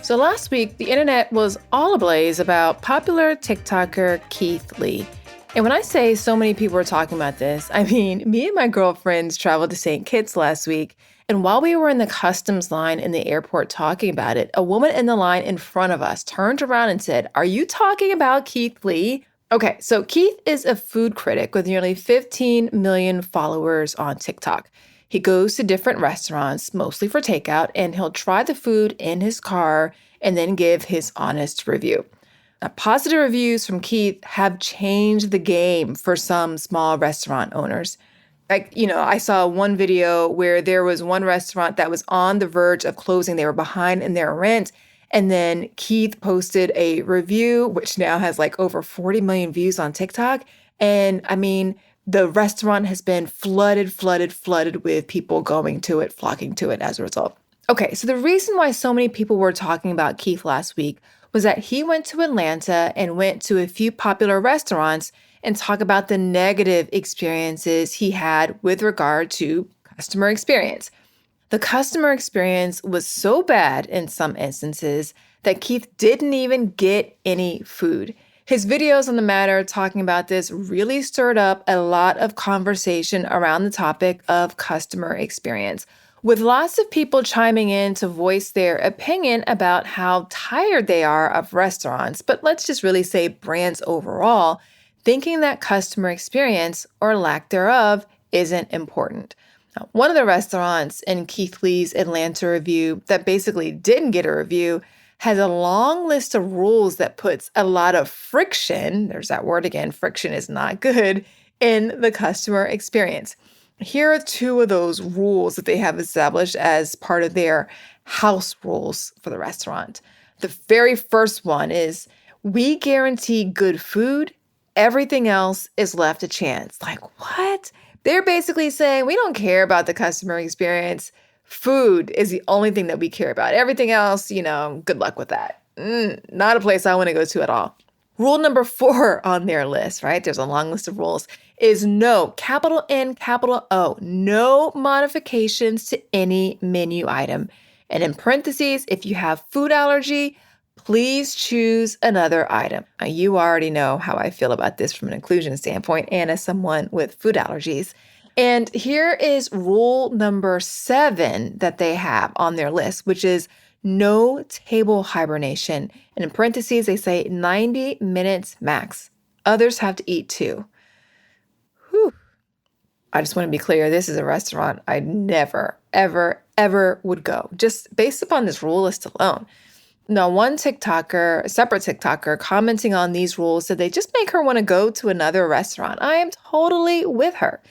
So last week, the internet was all ablaze about popular TikToker Keith Lee. And when I say so many people were talking about this, I mean, me and my girlfriends traveled to St. Kitts last week. And while we were in the customs line in the airport talking about it, a woman in the line in front of us turned around and said, "Are you talking about Keith Lee?" Okay, so Keith is a food critic with nearly 15 million followers on TikTok. He goes to different restaurants, mostly for takeout, and he'll try the food in his car and then give his honest review. Now, positive reviews from Keith have changed the game for some small restaurant owners. I saw one video where there was one restaurant that was on the verge of closing. They were behind in their rent. And then Keith posted a review, which now has like over 40 million views on TikTok. And I mean, the restaurant has been flooded with people going to it, flocking to it as a result. Okay, so the reason why so many people were talking about Keith last week was that he went to Atlanta and went to a few popular restaurants and talk about the negative experiences he had with regard to customer experience. The customer experience was so bad in some instances that Keith didn't even get any food. His videos on the matter talking about this really stirred up a lot of conversation around the topic of customer experience, with lots of people chiming in to voice their opinion about how tired they are of restaurants, but let's just really say brands overall, thinking that customer experience, or lack thereof, isn't important. Now, one of the restaurants in Keith Lee's Atlanta review that basically didn't get a review has a long list of rules that puts a lot of friction, there's that word again, friction is not good, in the customer experience. Here are two of those rules that they have established as part of their house rules for the restaurant. The very first one is, we guarantee good food, everything else is left to chance. Like, what? They're basically saying, we don't care about the customer experience. Food is the only thing that we care about. Everything else, good luck with that. Not a place I want to go to at all. Rule number 4 on their list, right? There's a long list of rules, is no, capital N, capital O, no modifications to any menu item. And in parentheses, if you have food allergy, please choose another item. Now, you already know how I feel about this from an inclusion standpoint and as someone with food allergies. And here is rule number 7 that they have on their list, which is no table hibernation. And in parentheses, they say 90 minutes max. Others have to eat too. Whew. I just want to be clear, this is a restaurant I never, ever would go, just based upon this rule list alone. Now, one TikToker, a separate TikToker, commenting on these rules said they just make her want to go to another restaurant. I am totally with her.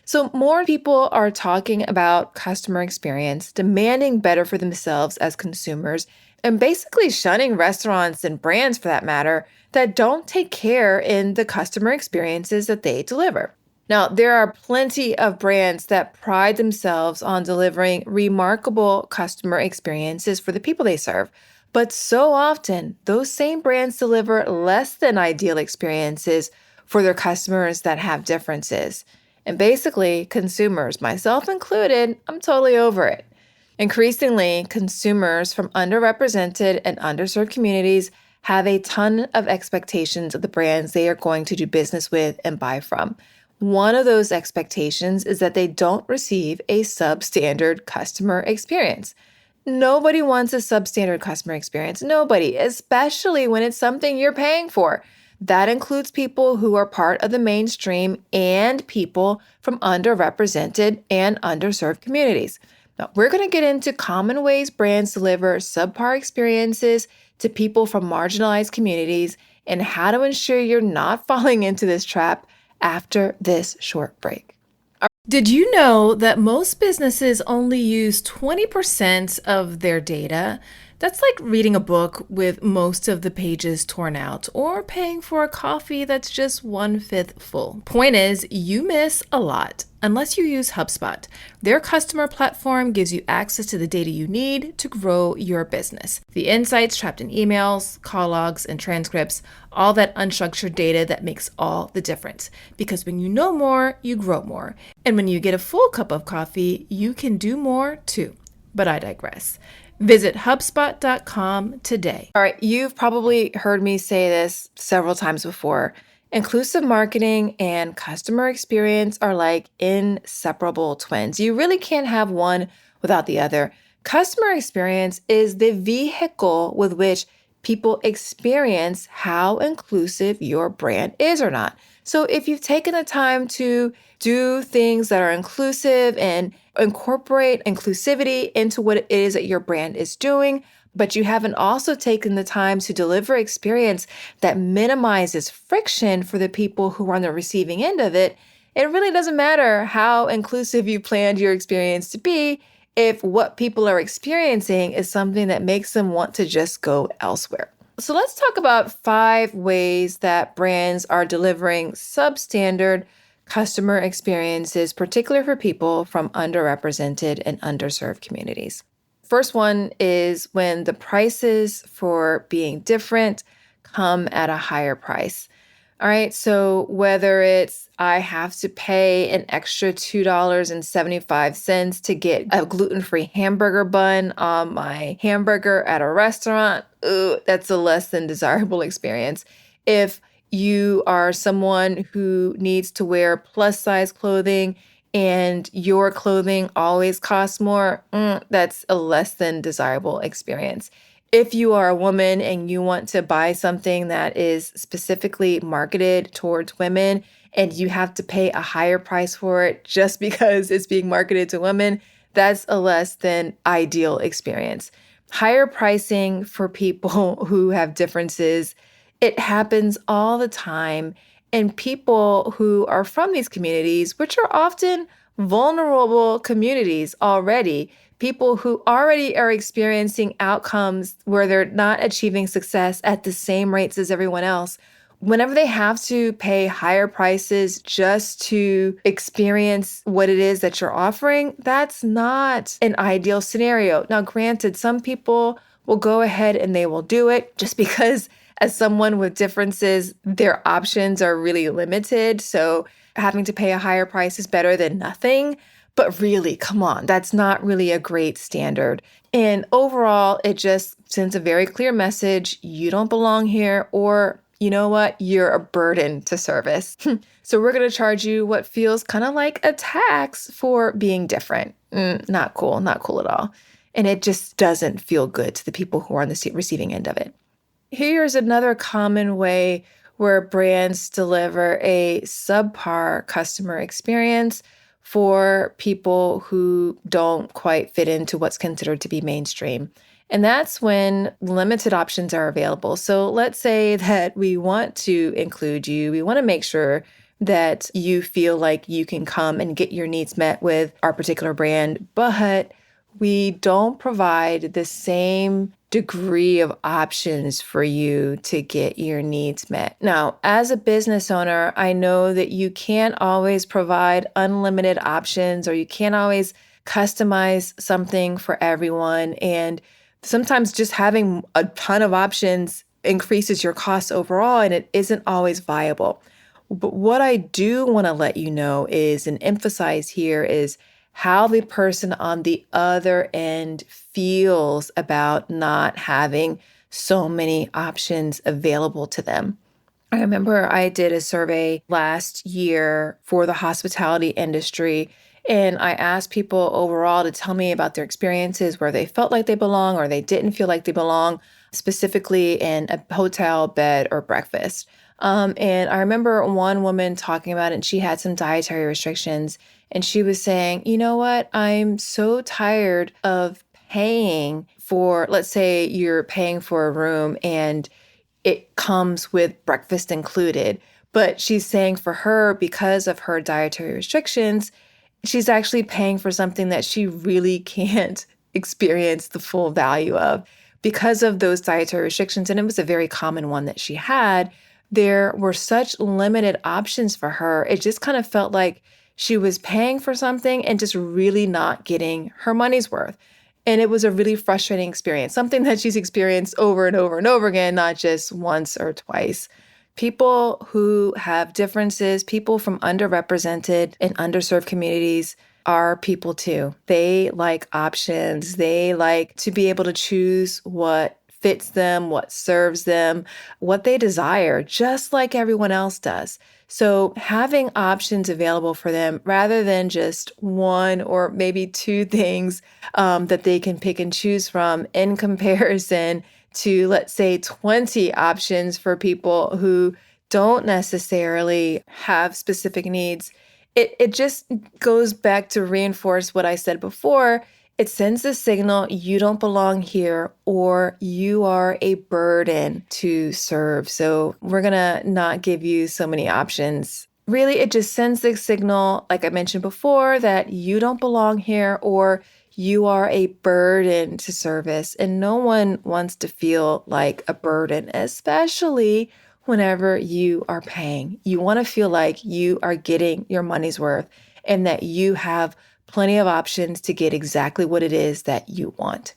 So more people are talking about customer experience, demanding better for themselves as consumers, and basically shunning restaurants and brands, for that matter, that don't take care in the customer experiences that they deliver. Now, there are plenty of brands that pride themselves on delivering remarkable customer experiences for the people they serve. But so often, those same brands deliver less than ideal experiences for their customers that have differences. And basically, consumers, myself included, I'm totally over it. Increasingly, consumers from underrepresented and underserved communities have a ton of expectations of the brands they are going to do business with and buy from. One of those expectations is that they don't receive a substandard customer experience. Nobody wants a substandard customer experience. Nobody, especially when it's something you're paying for. That includes people who are part of the mainstream and people from underrepresented and underserved communities. Now, we're going to get into common ways brands deliver subpar experiences to people from marginalized communities and how to ensure you're not falling into this trap after this short break. Did you know that most businesses only use 20% of their data? That's like reading a book with most of the pages torn out or paying for a coffee that's just 1/5 full. Point is, you miss a lot unless you use HubSpot. Their customer platform gives you access to the data you need to grow your business. The insights trapped in emails, call logs, and transcripts, all that unstructured data that makes all the difference. Because when you know more, you grow more. And when you get a full cup of coffee, you can do more too. But I digress. Visit HubSpot.com today. All right, you've probably heard me say this several times before. Inclusive marketing and customer experience are like inseparable twins. You really can't have one without the other. Customer experience is the vehicle with which people experience how inclusive your brand is or not. So if you've taken the time to do things that are inclusive and incorporate inclusivity into what it is that your brand is doing, but you haven't also taken the time to deliver experience that minimizes friction for the people who are on the receiving end of it, it really doesn't matter how inclusive you planned your experience to be if what people are experiencing is something that makes them want to just go elsewhere. So let's talk about 5 ways that brands are delivering substandard customer experiences, particularly for people from underrepresented and underserved communities. First one is when the prices for being different come at a higher price. All right, so whether it's I have to pay an extra $2.75 to get a gluten-free hamburger bun on my hamburger at a restaurant, ooh, that's a less than desirable experience. If you are someone who needs to wear plus size clothing and your clothing always costs more, that's a less than desirable experience. If you are a woman and you want to buy something that is specifically marketed towards women and you have to pay a higher price for it just because it's being marketed to women, that's a less than ideal experience. Higher pricing for people who have differences, it happens all the time. And people who are from these communities, which are often vulnerable communities already, people who already are experiencing outcomes where they're not achieving success at the same rates as everyone else, whenever they have to pay higher prices just to experience what it is that you're offering, that's not an ideal scenario. Now, granted, some people will go ahead and they will do it just because as someone with differences, their options are really limited. So having to pay a higher price is better than nothing. But really, come on, that's not really a great standard. And overall, it just sends a very clear message. You don't belong here, or you know what? You're a burden to service. So we're going to charge you what feels kind of like a tax for being different. Not cool, not cool at all. And it just doesn't feel good to the people who are on the receiving end of it. Here's another common way where brands deliver a subpar customer experience for people who don't quite fit into what's considered to be mainstream. And that's when limited options are available. So let's say that we want to include you. We want to make sure that you feel like you can come and get your needs met with our particular brand, but we don't provide the same degree of options for you to get your needs met. Now, as a business owner, I know that you can't always provide unlimited options or you can't always customize something for everyone. And sometimes just having a ton of options increases your costs overall and it isn't always viable. But what I do want to let you know is and emphasize here is how the person on the other end feels about not having so many options available to them. I remember I did a survey last year for the hospitality industry, and I asked people overall to tell me about their experiences where they felt like they belong or they didn't feel like they belong, specifically in a hotel, bed, or breakfast. And I remember one woman talking about it, and she had some dietary restrictions. And she was saying, you know what? I'm so tired of paying for, let's say you're paying for a room and it comes with breakfast included. But she's saying for her, because of her dietary restrictions, she's actually paying for something that she really can't experience the full value of because of those dietary restrictions. And it was a very common one that she had. There were such limited options for her. It just kind of felt like she was paying for something and just really not getting her money's worth. And it was a really frustrating experience, something that she's experienced over and over and over again, not just once or twice. People who have differences, people from underrepresented and underserved communities are people too. They like options. They like to be able to choose what fits them, what serves them, what they desire, just like everyone else does. So having options available for them rather than just one or maybe two things that they can pick and choose from in comparison to, let's say, 20 options for people who don't necessarily have specific needs. It just goes back to reinforce what I said before. It sends a signal you don't belong here or you are a burden to serve. So we're going to not give you so many options. Really, it just sends the signal, like I mentioned before, that you don't belong here or you are a burden to service. And no one wants to feel like a burden, especially whenever you are paying. You want to feel like you are getting your money's worth and that you have plenty of options to get exactly what it is that you want.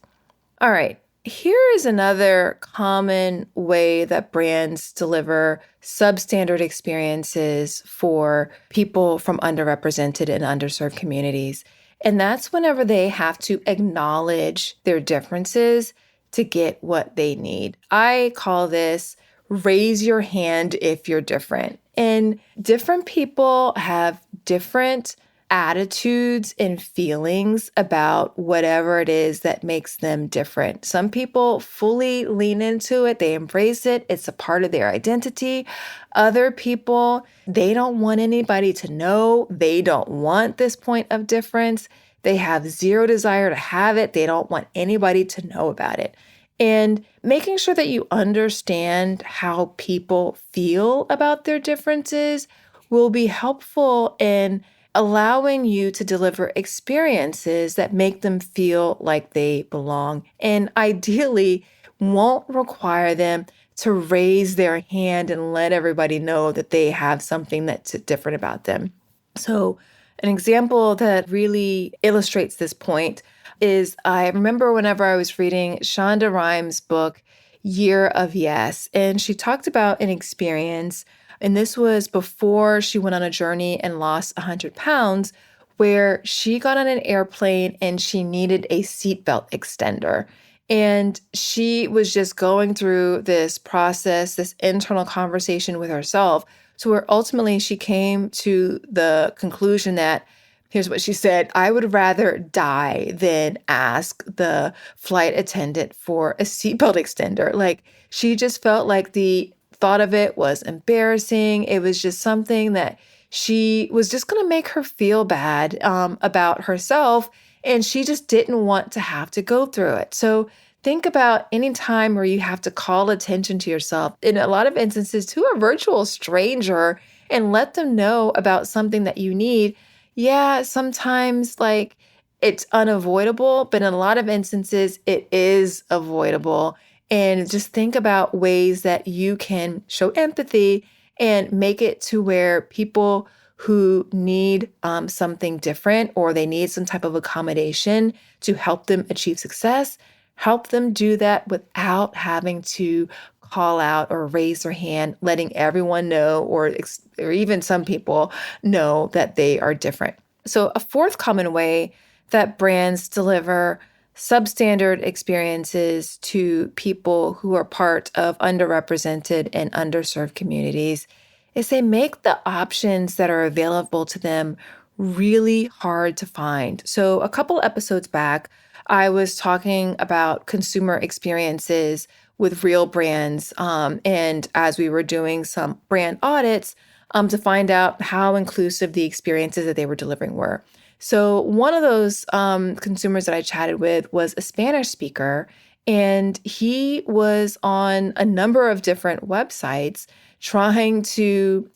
All right. Here is another common way that brands deliver substandard experiences for people from underrepresented and underserved communities. And that's whenever they have to acknowledge their differences to get what they need. I call this raise your hand if you're different. And different people have different attitudes and feelings about whatever it is that makes them different. Some people fully lean into it, they embrace it, it's a part of their identity. Other people, they don't want anybody to know, they don't want this point of difference. They have zero desire to have it, they don't want anybody to know about it. And making sure that you understand how people feel about their differences will be helpful in allowing you to deliver experiences that make them feel like they belong and ideally won't require them to raise their hand and let everybody know that they have something that's different about them. So, an example that really illustrates this point is I remember whenever I was reading Shonda Rhimes' book, Year of Yes, and she talked about an experience, and this was before she went on a journey and lost 100 pounds, where she got on an airplane and she needed a seatbelt extender. And she was just going through this process, this internal conversation with herself, to where ultimately she came to the conclusion that here's what she said: I would rather die than ask the flight attendant for a seatbelt extender. Like, she just felt like the thought of it was embarrassing. It was just something that she was just going to make her feel bad about herself. And she just didn't want to have to go through it. So think about any time where you have to call attention to yourself, in a lot of instances, to a virtual stranger and let them know about something that you need. Yeah, sometimes like it's unavoidable, but in a lot of instances, it is avoidable. And just think about ways that you can show empathy and make it to where people who need something different or they need some type of accommodation to help them achieve success, help them do that without having to call out or raise their hand, letting everyone know, or even some people know that they are different. So, a fourth common way that brands deliver substandard experiences to people who are part of underrepresented and underserved communities is they make the options that are available to them really hard to find. So, a couple episodes back, I was talking about consumer experiences with real brands. And as we were doing some brand audits to find out how inclusive the experiences that they were delivering were. So one of those consumers that I chatted with was a Spanish speaker, and he was on a number of different websites trying to,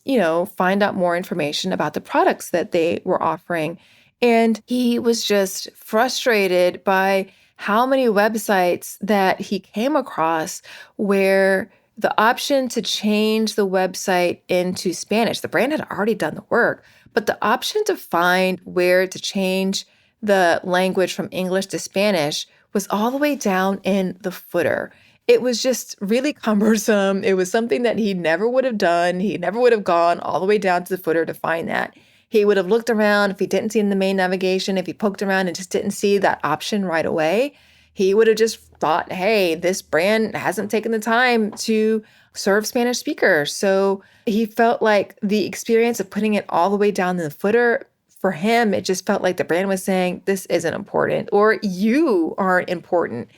find out more information about the products that they were offering. And he was just frustrated by how many websites that he came across where the option to change the website into Spanish, the brand had already done the work, but the option to find where to change the language from English to Spanish was all the way down in the footer. It was just really cumbersome. It was something that he never would have done. He never would have gone all the way down to the footer to find that. He would have looked around. If he didn't see in the main navigation, if he poked around and just didn't see that option right away, he would have just thought, hey, this brand hasn't taken the time to serve Spanish speakers. So he felt like the experience of putting it all the way down in the footer, for him, it just felt like the brand was saying, this isn't important, or you aren't important.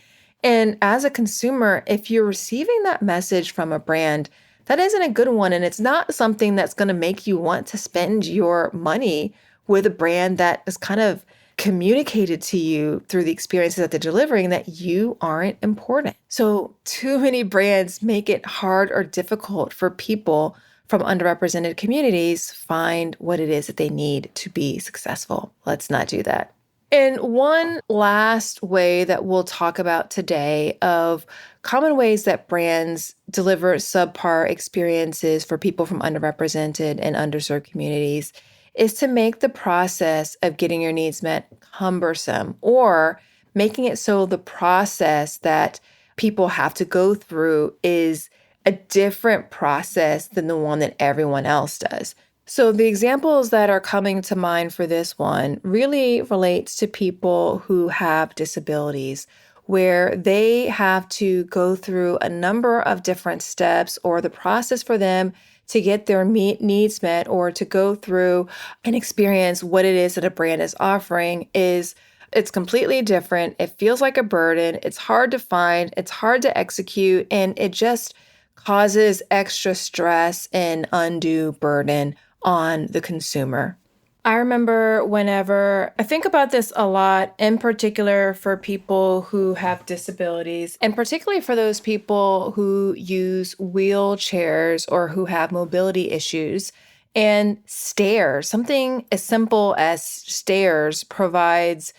And as a consumer, if you're receiving that message from a brand, that isn't a good one. And it's not something that's going to make you want to spend your money with a brand that is kind of communicated to you through the experiences that they're delivering that you aren't important. So too many brands make it hard or difficult for people from underrepresented communities find what it is that they need to be successful. Let's not do that. And one last way that we'll talk about today of common ways that brands deliver subpar experiences for people from underrepresented and underserved communities is to make the process of getting your needs met cumbersome, or making it so the process that people have to go through is a different process than the one that everyone else does. So the examples that are coming to mind for this one really relates to people who have disabilities, where they have to go through a number of different steps, or the process for them to get their needs met or to go through and experience what it is that a brand is offering it's completely different. It feels like a burden. It's hard to find. It's hard to execute. And it just causes extra stress and undue burden on the consumer. I remember whenever I think about this a lot, in particular for people who have disabilities, and particularly for those people who use wheelchairs or who have mobility issues. And stairs, something as simple as stairs, provides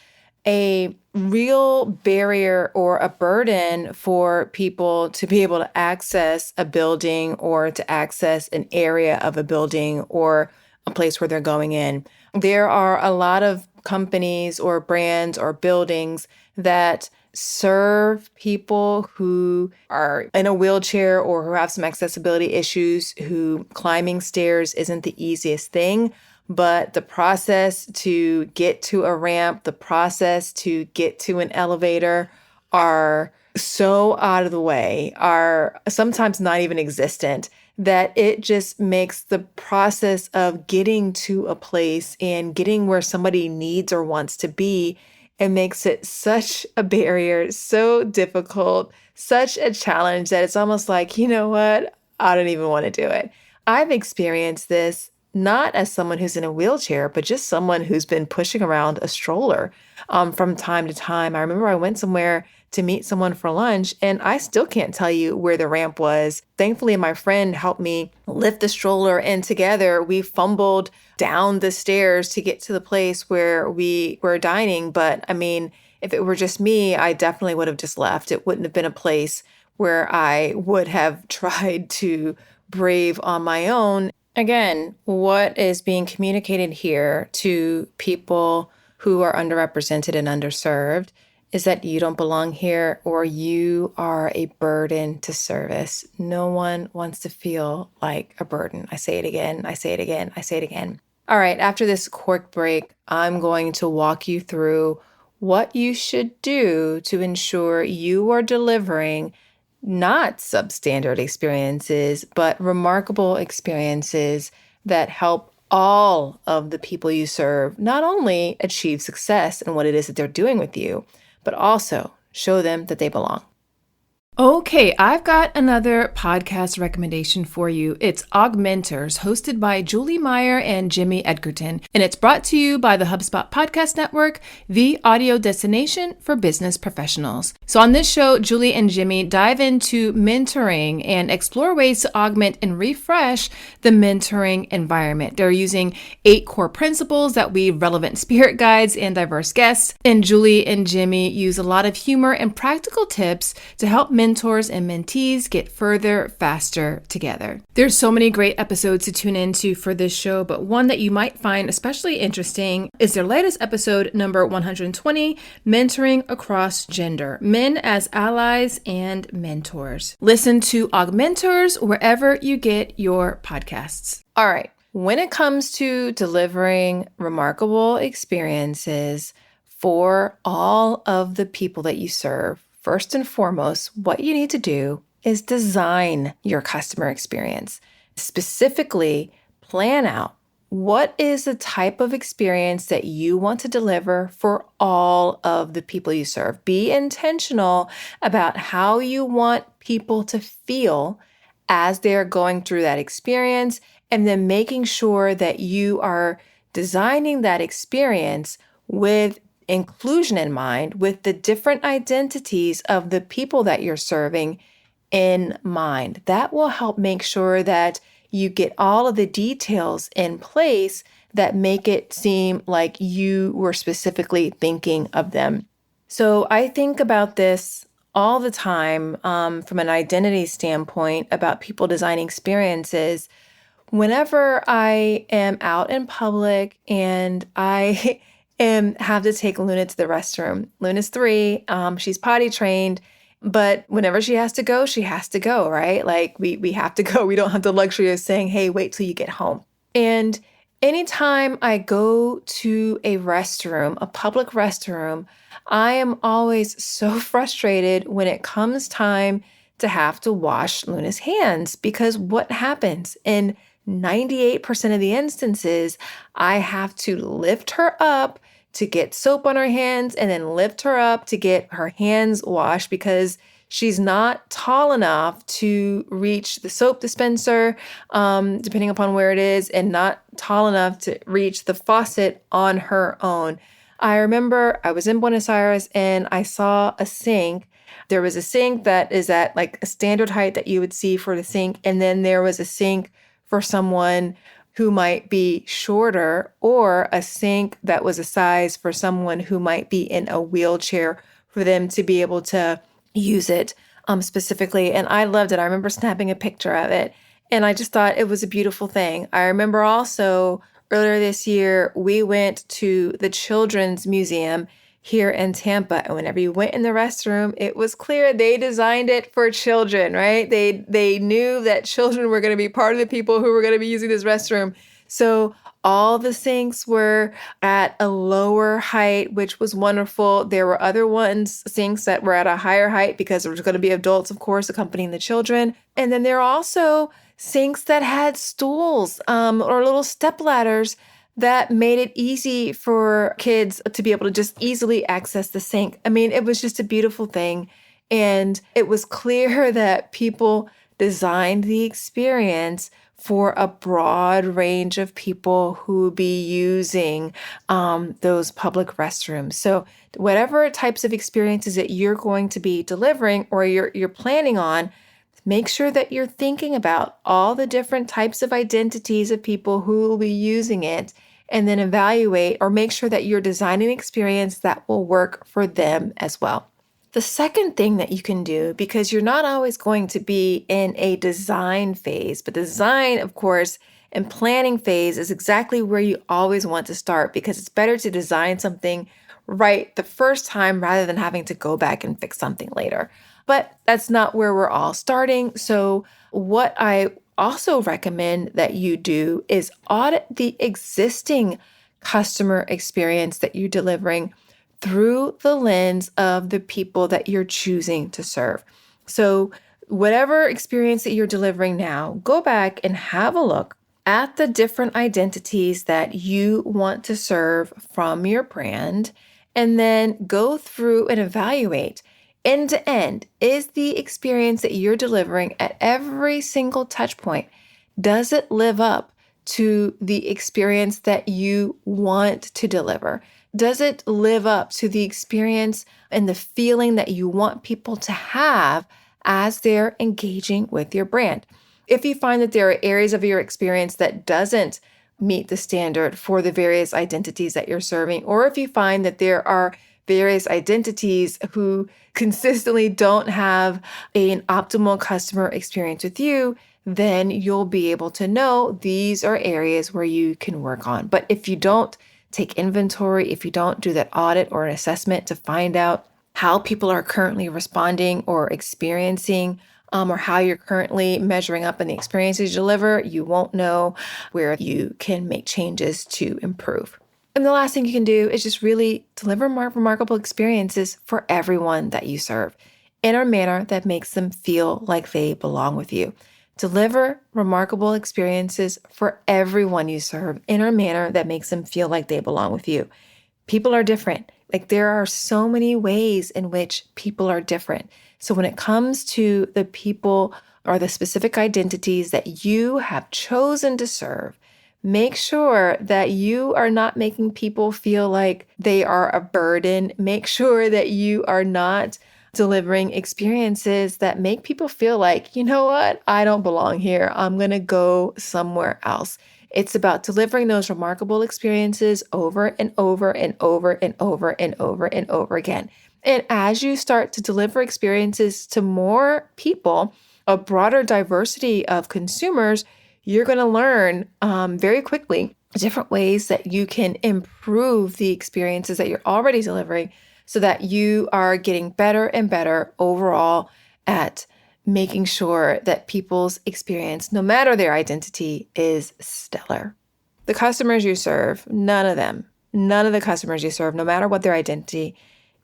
a real barrier or a burden for people to be able to access a building or to access an area of a building or a place where they're going in. There are a lot of companies or brands or buildings that serve people who are in a wheelchair or who have some accessibility issues, who climbing stairs isn't the easiest thing. But the process to get to a ramp, the process to get to an elevator are so out of the way, are sometimes not even existent, that it just makes the process of getting to a place and getting where somebody needs or wants to be, it makes it such a barrier, so difficult, such a challenge that it's almost like, you know what? I don't even want to do it. I've experienced this not as someone who's in a wheelchair, but just someone who's been pushing around a stroller from time to time. I remember I went somewhere to meet someone for lunch, and I still can't tell you where the ramp was. Thankfully, my friend helped me lift the stroller, and together we fumbled down the stairs to get to the place where we were dining. But I mean, if it were just me, I definitely would have just left. It wouldn't have been a place where I would have tried to brave on my own. Again, what is being communicated here to people who are underrepresented and underserved is that you don't belong here, or you are a burden to service. No one wants to feel like a burden. I say it again, I say it again, I say it again. All right, after this quick break, I'm going to walk you through what you should do to ensure you are delivering not substandard experiences, but remarkable experiences that help all of the people you serve not only achieve success in what it is that they're doing with you, but also show them that they belong. Okay, I've got another podcast recommendation for you. It's Augmenters, hosted by Julie Meyer and Jimmy Edgerton, and it's brought to you by the HubSpot Podcast Network, the audio destination for business professionals. So on this show, Julie and Jimmy dive into mentoring and explore ways to augment and refresh the mentoring environment. They're using 8 core principles that weave relevant spirit guides and diverse guests, and Julie and Jimmy use a lot of humor and practical tips to help mentors and mentees get further, faster together. There's so many great episodes to tune into for this show, but one that you might find especially interesting is their latest episode, number 120, Mentoring Across Gender, Men as Allies and Mentors. Listen to Augmenters wherever you get your podcasts. All right. When it comes to delivering remarkable experiences for all of the people that you serve, first and foremost, what you need to do is design your customer experience. Specifically, plan out what is the type of experience that you want to deliver for all of the people you serve. Be intentional about how you want people to feel as they're going through that experience, and then making sure that you are designing that experience with inclusion in mind, with the different identities of the people that you're serving in mind. That will help make sure that you get all of the details in place that make it seem like you were specifically thinking of them. So I think about this all the time from an identity standpoint about people designing experiences. Whenever I am out in public and I have to take Luna to the restroom. Luna's 3, she's potty trained, but whenever she has to go, right? Like we have to go. We don't have the luxury of saying, "Hey, wait till you get home." And anytime I go to a restroom, a public restroom, I am always so frustrated when it comes time to have to wash Luna's hands, because what happens in 98% of the instances, I have to lift her up to get soap on her hands and then lift her up to get her hands washed, because she's not tall enough to reach the soap dispenser, depending upon where it is, and not tall enough to reach the faucet on her own. I remember I was in Buenos Aires and I saw a sink. There was a sink that is at like a standard height that you would see for the sink. And then there was a sink for someone who might be shorter, or a sink that was a size for someone who might be in a wheelchair for them to be able to use it specifically. And I loved it. I remember snapping a picture of it. And I just thought it was a beautiful thing. I remember also earlier this year, we went to the Children's Museum here in Tampa. And whenever you went in the restroom, it was clear they designed it for children, right? They knew that children were going to be part of the people who were going to be using this restroom. So all the sinks were at a lower height, which was wonderful. There were other sinks that were at a higher height because there was going to be adults, of course, accompanying the children. And then there are also sinks that had stools or little step ladders that made it easy for kids to be able to just easily access the sink. I mean, it was just a beautiful thing. And it was clear that people designed the experience for a broad range of people who would be using those public restrooms. So whatever types of experiences that you're going to be delivering or you're planning on, make sure that you're thinking about all the different types of identities of people who will be using it, and then evaluate or make sure that you're designing an experience that will work for them as well. The second thing that you can do, because you're not always going to be in a design phase, but design, of course, and planning phase is exactly where you always want to start, because it's better to design something right the first time rather than having to go back and fix something later. But that's not where we're all starting. So what I also recommend that you do is audit the existing customer experience that you're delivering through the lens of the people that you're choosing to serve. So whatever experience that you're delivering now, go back and have a look at the different identities that you want to serve from your brand, and then go through and evaluate end to end. Is the experience that you're delivering at every single touch point, does it live up to the experience that you want to deliver? Does it live up to the experience and the feeling that you want people to have as they're engaging with your brand? If you find that there are areas of your experience that doesn't meet the standard for the various identities that you're serving, or if you find that there are various identities who consistently don't have an optimal customer experience with you, then you'll be able to know these are areas where you can work on. But if you don't take inventory, if you don't do that audit or an assessment to find out how people are currently responding or experiencing or how you're currently measuring up in the experiences you deliver, you won't know where you can make changes to improve. And the last thing you can do is just really deliver more remarkable experiences for everyone that you serve in a manner that makes them feel like they belong with you. Deliver remarkable experiences for everyone you serve in a manner that makes them feel like they belong with you. People are different. Like there are so many ways in which people are different. So when it comes to the people or the specific identities that you have chosen to serve, make sure that you are not making people feel like they are a burden. Make sure that you are not delivering experiences that make people feel like, you know what, I don't belong here. I'm going to go somewhere else. It's about delivering those remarkable experiences over and over and over and over and over and over again. And as you start to deliver experiences to more people, a broader diversity of consumers, you're going to learn very quickly different ways that you can improve the experiences that you're already delivering so that you are getting better and better overall at making sure that people's experience, no matter their identity, is stellar. The customers you serve, none of the customers you serve, no matter what their identity,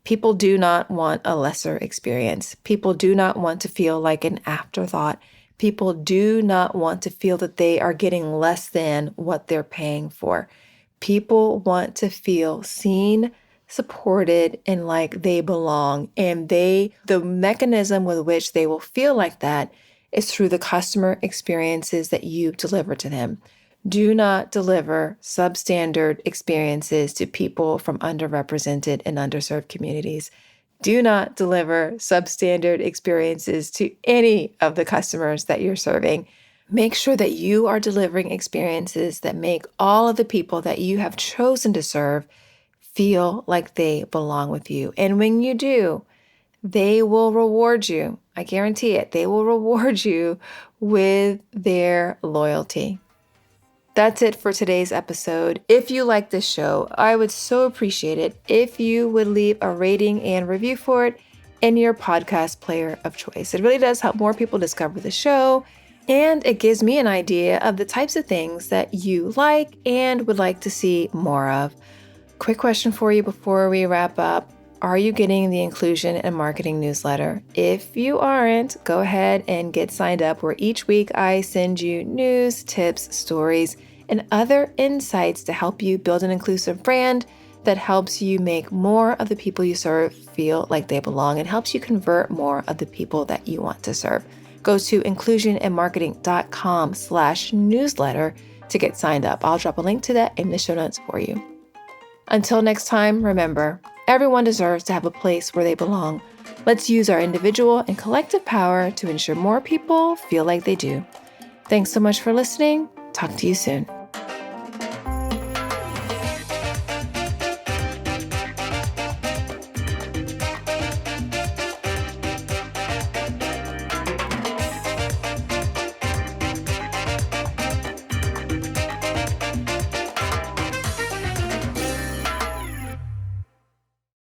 people do not want a lesser experience. People do not want to feel like an afterthought. People do not want to feel that they are getting less than what they're paying for. People want to feel seen, supported, and like they belong. And the mechanism with which they will feel like that is through the customer experiences that you deliver to them. Do not deliver substandard experiences to people from underrepresented and underserved communities. Do not deliver substandard experiences to any of the customers that you're serving. Make sure that you are delivering experiences that make all of the people that you have chosen to serve feel like they belong with you. And when you do, they will reward you. I guarantee it. They will reward you with their loyalty. That's it for today's episode. If you like this show, I would so appreciate it if you would leave a rating and review for it in your podcast player of choice. It really does help more people discover the show, and it gives me an idea of the types of things that you like and would like to see more of. Quick question for you before we wrap up. Are you getting the Inclusion and Marketing newsletter? If you aren't, go ahead and get signed up, where each week I send you news, tips, stories, and other insights to help you build an inclusive brand that helps you make more of the people you serve feel like they belong and helps you convert more of the people that you want to serve. Go to inclusionandmarketing.com/newsletter to get signed up. I'll drop a link to that in the show notes for you. Until next time, remember, everyone deserves to have a place where they belong. Let's use our individual and collective power to ensure more people feel like they do. Thanks so much for listening. Talk to you soon.